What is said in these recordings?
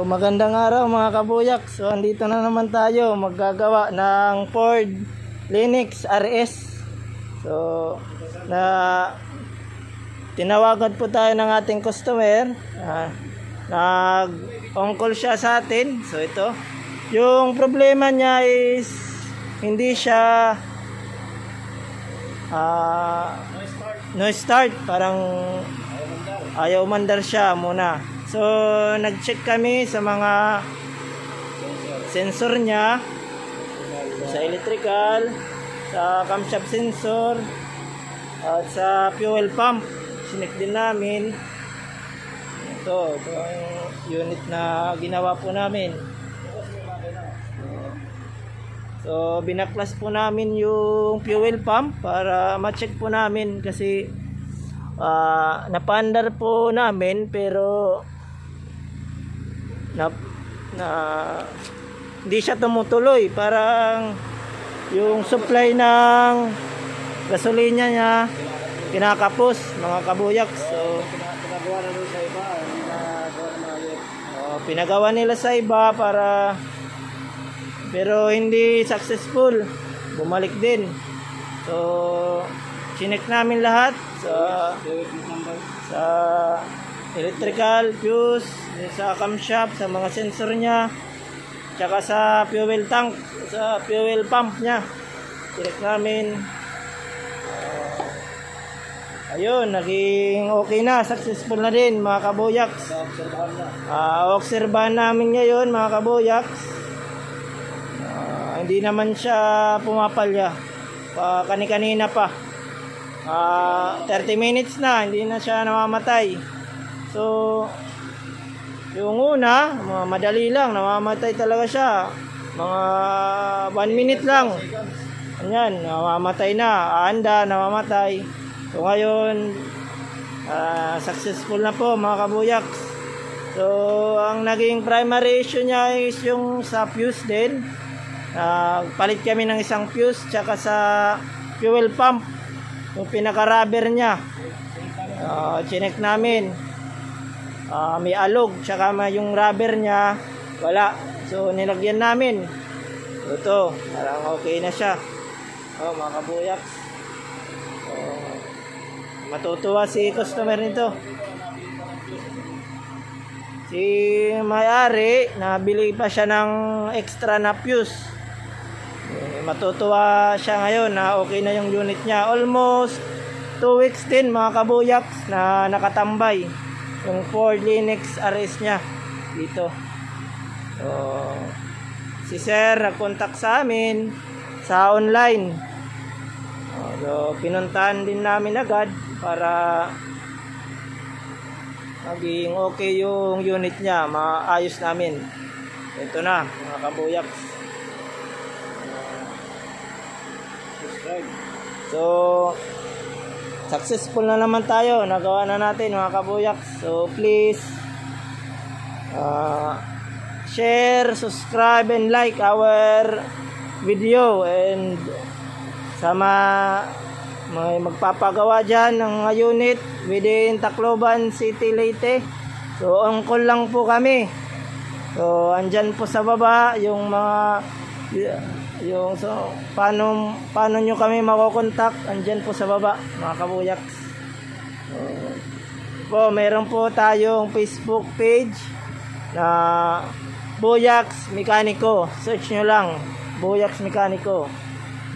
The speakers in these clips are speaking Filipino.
magandang araw mga kabuyak. So andito na naman tayo maggagawa ng Ford Linux RS. So tinawagan po tayo ng ating customer. Nag-on call siya sa atin. So ito, yung problema niya is hindi siya no start, parang ayaw mandar siya muna. So nag-check kami sa mga sensor niya, sa electrical, sa camshaft sensor, at sa fuel pump. Sinek din namin. Ito ang unit na ginawa po namin. So binaklas po namin yung fuel pump para ma-check po namin kasi napaandar po namin pero hindi siya tumutuloy. Parang yung supply ng gasolina niya kinakapos mga kabuyak. So pinagawa nila sa iba pero hindi successful, bumalik din. So chinek namin lahat sa electrical, fuse, sa camshaft, sa mga sensor niya, tsaka sa fuel tank, sa fuel pump niya. Check namin. Ayun, naging okay na, successful na din mga kabuyaks. Obserbahan namin ngayon mga kabuyaks. Hindi naman siya pumapalya. Kani-kanina pa. 30 minutes na, hindi na siya namamatay. So, yung una, madali lang, namamatay talaga siya. Mga 1 minute lang. Ayan, namamatay na. Aanda, namamatay. So, ngayon, successful na po mga kabuyak. So, ang naging primary issue niya is yung sa fuse din. Palit kami ng isang fuse, tsaka sa fuel pump, yung pinaka-rubber niya. Chinek namin. May alog, tsaka yung rubber niya wala, so nilagyan namin. Ito, parang okay na siya. Mga kabuyak, matutuwa si customer nito. Si may-ari, nabili pa siya ng extra na fuse. Matutuwa siya ngayon na okay na yung unit niya. Almost 2 weeks din mga kabuyak na nakatambay yung Ford Linux RS niya dito. So, si sir nag-contact sa amin sa online. So, pinuntahan din namin agad para maging okay yung unit niya, maayos namin. Ito na mga kabuyak. So successful na naman tayo, nagawa na natin mga kabuyak. So please share, subscribe and like our video, and sa may magpapagawa dyan ng unit within Tacloban City, Leyte. So on call lang po kami. So andyan po sa baba yung mga paano nyo kami makokontak, andyan po sa baba mga kabuyak. Meron po tayong Facebook page na Buyaks Mekaniko. Search nyo lang Buyaks Mekaniko.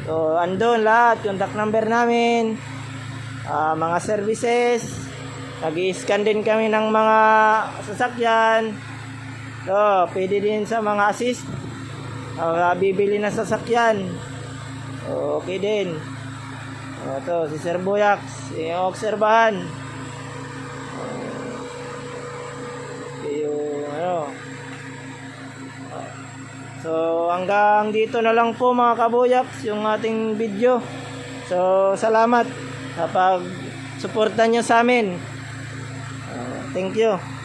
So andun lahat, contact number namin, mga services. Nag-i-scan din kami ng mga sasakyan. So pwede din sa mga assist, bibili na sasakyan, okay din. Ito si Sir Buyaks, yung obserbahan. So hanggang dito na lang po mga kabuyaks yung ating video. So salamat sa pag-suporta nyo sa amin. Thank you.